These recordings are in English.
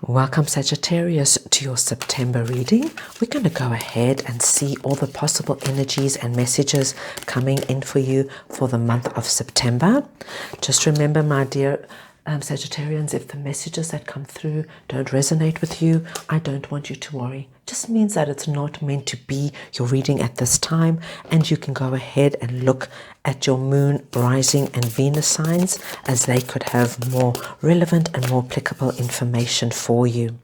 Welcome Sagittarius to your September reading. We're going to go ahead and see all the possible energies and messages coming in for you for the month of September. Just remember, my dear Sagittarians, if the messages that come through don't resonate with you, I don't want you to worry. It just means that it's not meant to be your reading at this time, and you can go ahead and look at your moon, rising and Venus signs, as they could have more relevant and more applicable information for you.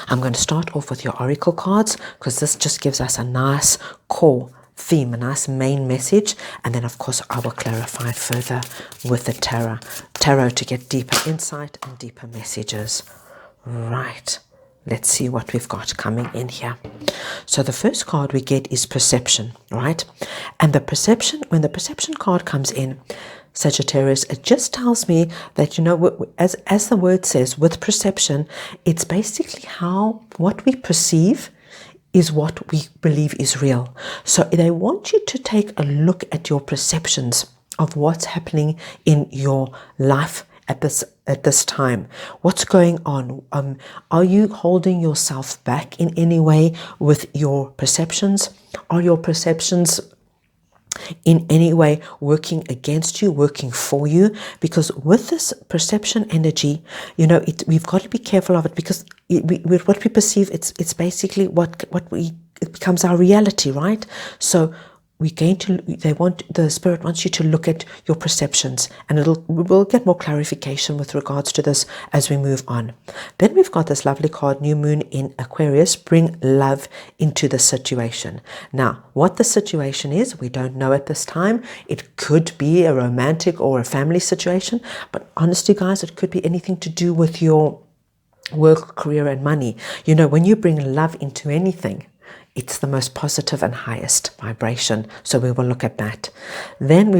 I'm going to start off with your oracle cards because this just gives us a nice core theme, a nice main message, and then of course I will clarify further with the tarot to get deeper insight and deeper messages. Right, let's see what we've got coming in here. So the first card we get is perception, right? And the perception, when the perception card comes in, Sagittarius, it just tells me that, you know, as the word says, with perception, it's basically how what we perceive is what we believe is real. So they want you to take a look at your perceptions of what's happening in your life at this time. What's going on? Are you holding yourself back in any way with your perceptions? Are your perceptions in any way working against you, working for you? Because with this perception energy, you know, we've got to be careful of it, because with what we perceive, it's basically it becomes our reality, right? So the spirit wants you to look at your perceptions, and we'll get more clarification with regards to this as we move on. Then we've got this lovely card, new moon in Aquarius, bring love into the situation. Now, what the situation is, we don't know at this time. It could be a romantic or a family situation, but honestly, guys, it could be anything to do with your work, career, and money. You know, when you bring love into anything, it's the most positive and highest vibration. So we will look at that. Then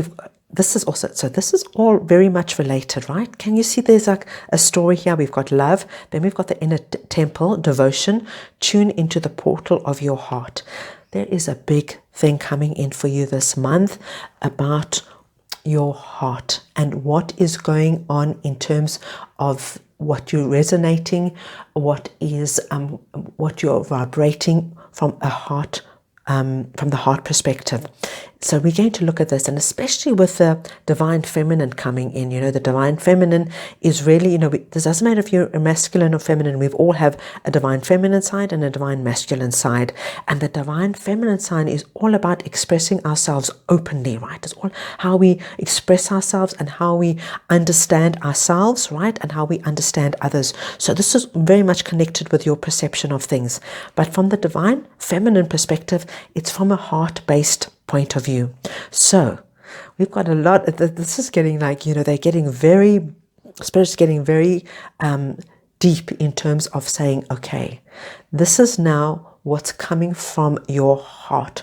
this is all very much related, right? Can you see there's like a story here? We've got love, then we've got the inner temple, devotion, tune into the portal of your heart. There is a big thing coming in for you this month about your heart and what is going on in terms of what you're resonating, what you're vibrating from a heart, from the heart perspective. So we're going to look at this, and especially with the divine feminine coming in. You know, the divine feminine is really, you know, this doesn't matter if you're a masculine or feminine. We all have a divine feminine side and a divine masculine side. And the divine feminine side is all about expressing ourselves openly, right? It's all how we express ourselves and how we understand ourselves, right? And how we understand others. So this is very much connected with your perception of things. But from the divine feminine perspective, it's from a heart-based point of view. So we've got a lot. This is getting like, you know, spirit's getting very deep in terms of saying, okay, this is now what's coming from your heart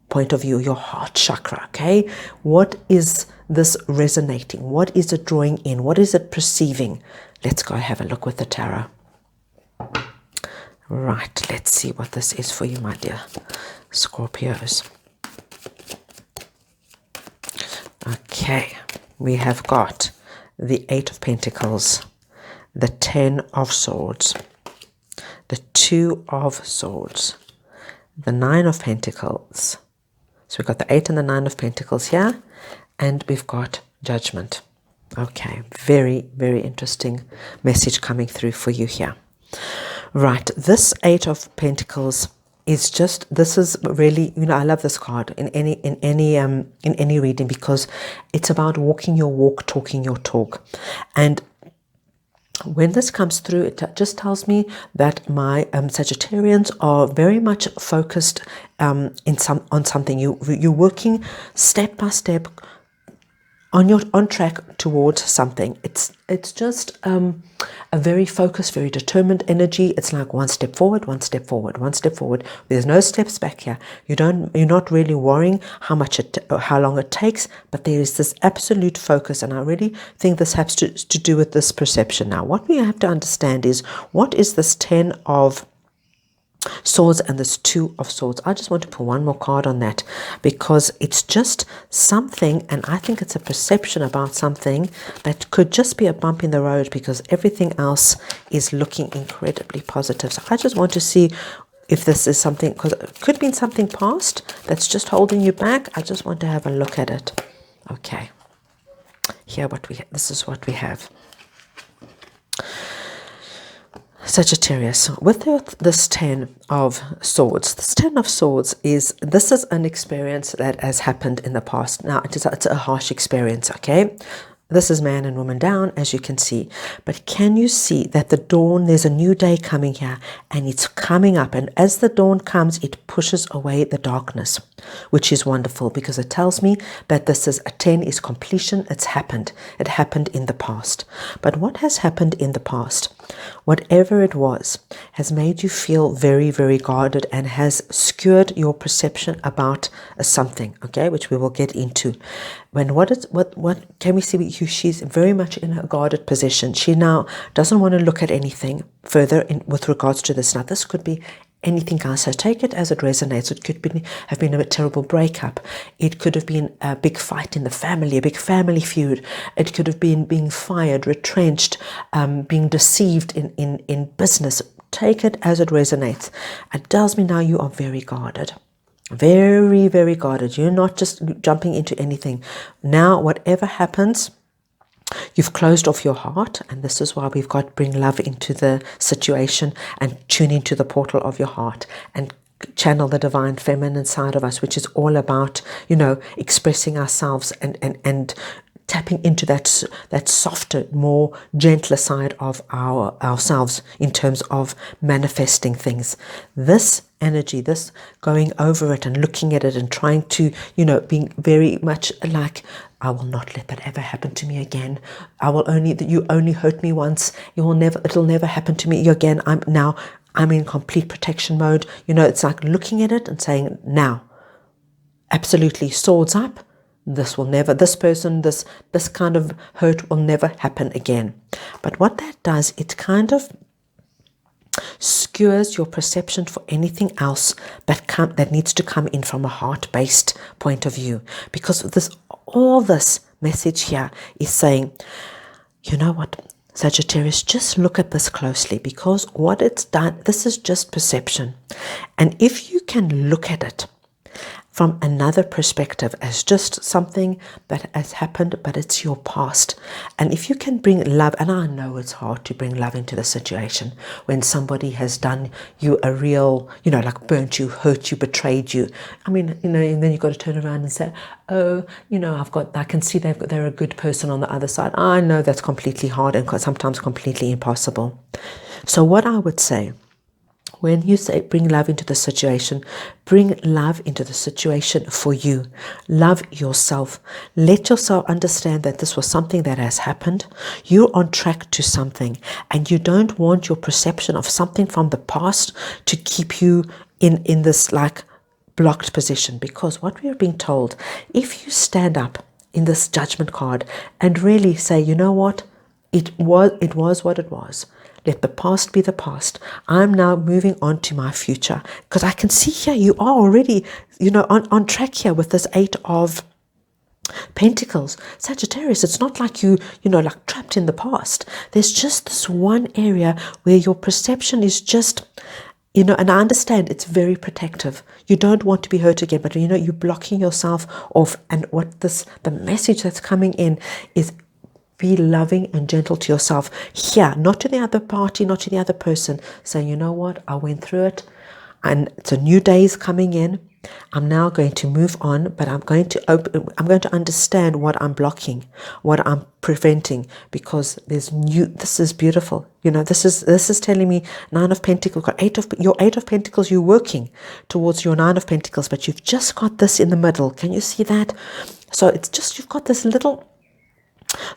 point of view, your heart chakra. Okay, what is this resonating? What is it drawing in? What is it perceiving? Let's go have a look with the tarot. Right, let's see what this is for you, my dear Scorpios. Okay, we have got the 8 of Pentacles, the 10 of Swords, the 2 of Swords, the 9 of Pentacles. So we've got the 8 and the 9 of Pentacles here, and we've got Judgment. Okay, very, very interesting message coming through for you here. Right, this 8 of Pentacles this is really, you know, I love this card in any reading, because it's about walking your walk, talking your talk. And when this comes through, it just tells me that my Sagittarians are very much focused on something. You're working step by step on track towards something. It's just a very focused, very determined energy. It's like one step forward, one step forward, one step forward. There's no steps back here. You're not really worrying how long it takes, but there is this absolute focus, and I really think this has to do with this perception. Now, what we have to understand is, what is this 10 of Swords and this Two of Swords. I just want to put one more card on that because it's just something, and I think it's a perception about something that could just be a bump in the road because everything else is looking incredibly positive. So I just want to see if this is something, because it could be something past that's just holding you back. I just want to have a look at it. Okay. This is what we have. Sagittarius, with this Ten of Swords, this Ten of Swords this is an experience that has happened in the past. Now, it's a harsh experience, okay? This is man and woman down, as you can see. But can you see that the dawn, there's a new day coming here, and it's coming up. And as the dawn comes, it pushes away the darkness, which is wonderful because it tells me that this is a 10 is completion. It's happened. It happened in the past. But what has happened in the past, whatever it was, has made you feel very, very guarded and has skewed your perception about something, okay, which we will get into. What can we see? She's very much in a guarded position. She now doesn't want to look at anything further with regards to this. Now, this could be anything else. So take it as it resonates. It could have been a terrible breakup. It could have been a big fight in the family, a big family feud. It could have been being fired, retrenched, being deceived in business. Take it as it resonates. It tells me now you are very guarded. Very, very guarded. You're not just jumping into anything. Now, whatever happens, you've closed off your heart, and this is why we've got bring love into the situation and tune into the portal of your heart and channel the divine feminine side of us, which is all about, expressing ourselves and tapping into that softer, more gentler side of ourselves in terms of manifesting things. This energy, this going over it and looking at it and trying to, being very much like, I will not let that ever happen to me again. You only hurt me once. It'll never happen to me again. I'm in complete protection mode. It's like looking at it and saying, now, absolutely, swords up. This kind of hurt will never happen again. But what that does, it kind of skewers your perception for anything else that needs to come in from a heart-based point of view. Because all this message here is saying, you know what, Sagittarius, just look at this closely, because what it's done, this is just perception. And if you can look at it from another perspective as just something that has happened, but it's your past. And if you can bring love, and I know it's hard to bring love into the situation when somebody has done you a real, like burnt you, hurt you, betrayed you. I mean, and then you've got to turn around and say, oh, I can see they're a good person on the other side. I know that's completely hard and sometimes completely impossible. So what I would say, when you say bring love into the situation, bring love into the situation for you. Love yourself. Let yourself understand that this was something that has happened. You're on track to something, and you don't want your perception of something from the past to keep you in this like blocked position. Because what we are being told, if you stand up in this judgment card and really say, you know what, it was what it was. Let the past be the past. I'm now moving on to my future. Because I can see here you are already, on track here with this 8 of Pentacles. Sagittarius, it's not like you, like trapped in the past. There's just this one area where your perception is just, and I understand it's very protective. You don't want to be hurt again, but you're blocking yourself off. And the message that's coming in is, be loving and gentle to yourself here, not to the other party, not to the other person. Say, you know what, I went through it and it's a new day is coming in. I'm now going to move on, but I'm going to understand what I'm blocking, what I'm preventing, because this is beautiful. This is telling me 9 of Pentacles, your 8 of Pentacles, you're working towards your 9 of Pentacles, but you've just got this in the middle. Can you see that? So it's just, you've got this little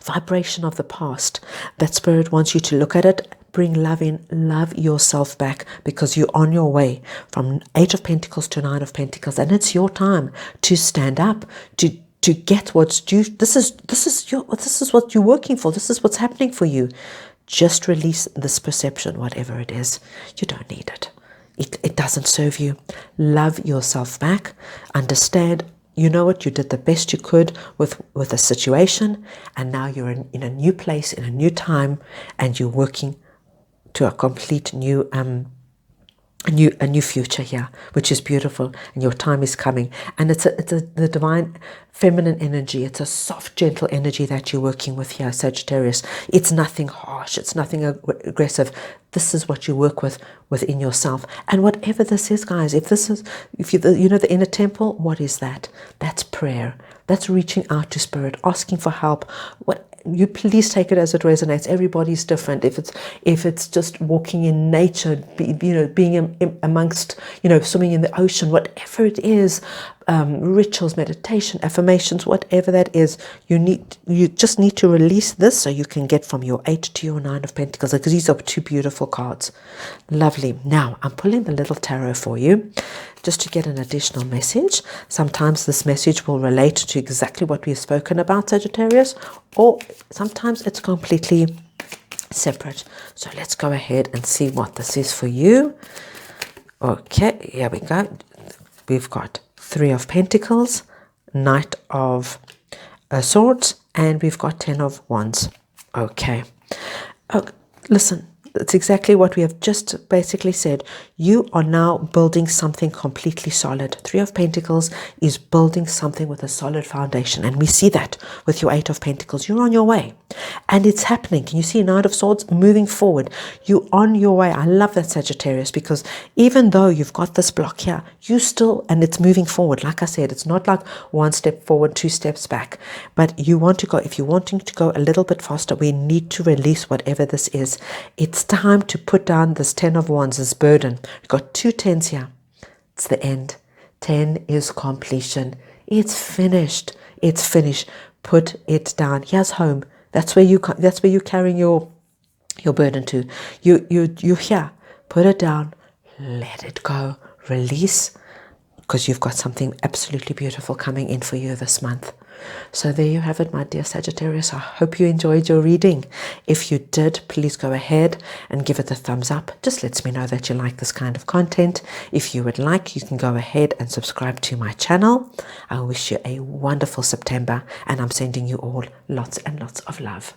vibration of the past that Spirit wants you to look at it, bring love in, love yourself back, because you're on your way from 8 of Pentacles to 9 of Pentacles, and it's your time to stand up, to get what's due. This is what you're working for. This is what's happening for you. Just release this perception, whatever it is. You don't need it. It doesn't serve you. Love yourself back. Understand, you know what, you did the best you could with a situation, and now you're in a new place, in a new time, and you're working to a complete new a new future here, which is beautiful, and your time is coming. And it's the divine feminine energy. It's a soft, gentle energy that you're working with here, Sagittarius. It's nothing harsh. It's nothing aggressive. This is what you work with within yourself. And whatever this is, guys, if you know the inner temple, what is that? That's prayer. That's reaching out to spirit, asking for help. You please take it as it resonates. Everybody's different. If it's just walking in nature, being amongst, swimming in the ocean, whatever it is, rituals, meditation, affirmations, whatever that is, you just need to release this so you can get from your 8 to your 9 of Pentacles, because these are 2 beautiful cards. Lovely. Now I'm pulling the little tarot for you, just to get an additional message. Sometimes this message will relate to exactly what we've spoken about, Sagittarius, or sometimes it's completely separate. So let's go ahead and see what this is for you. Okay, here we go. We've got 3 of Pentacles, Knight of Swords, and we've got 10 of Wands. Okay. Oh, listen. It's exactly what we have just basically said. You are now building something completely solid. 3 of Pentacles is building something with a solid foundation. And we see that with your 8 of Pentacles. You're on your way. And it's happening. Can you see Knight of Swords moving forward? You're on your way. I love that, Sagittarius, because even though you've got this block here, you still, and it's moving forward. Like I said, it's not like 1 step forward, 2 steps back. But you want to go, if you're wanting to go a little bit faster, we need to release whatever this is. It's time to put down this 10 of Wands, this burden. We've got 2 10s here. It's the end. 10 is completion. It's finished. It's finished. Put it down. Here's home. That's where you're carrying your burden to. You're here. Put it down. Let it go. Release, because you've got something absolutely beautiful coming in for you this month. So there you have it, my dear Sagittarius. I hope you enjoyed your reading. If you did, please go ahead and give it a thumbs up. Just lets me know that you like this kind of content. If you would like, you can go ahead and subscribe to my channel. I wish you a wonderful September, and I'm sending you all lots and lots of love.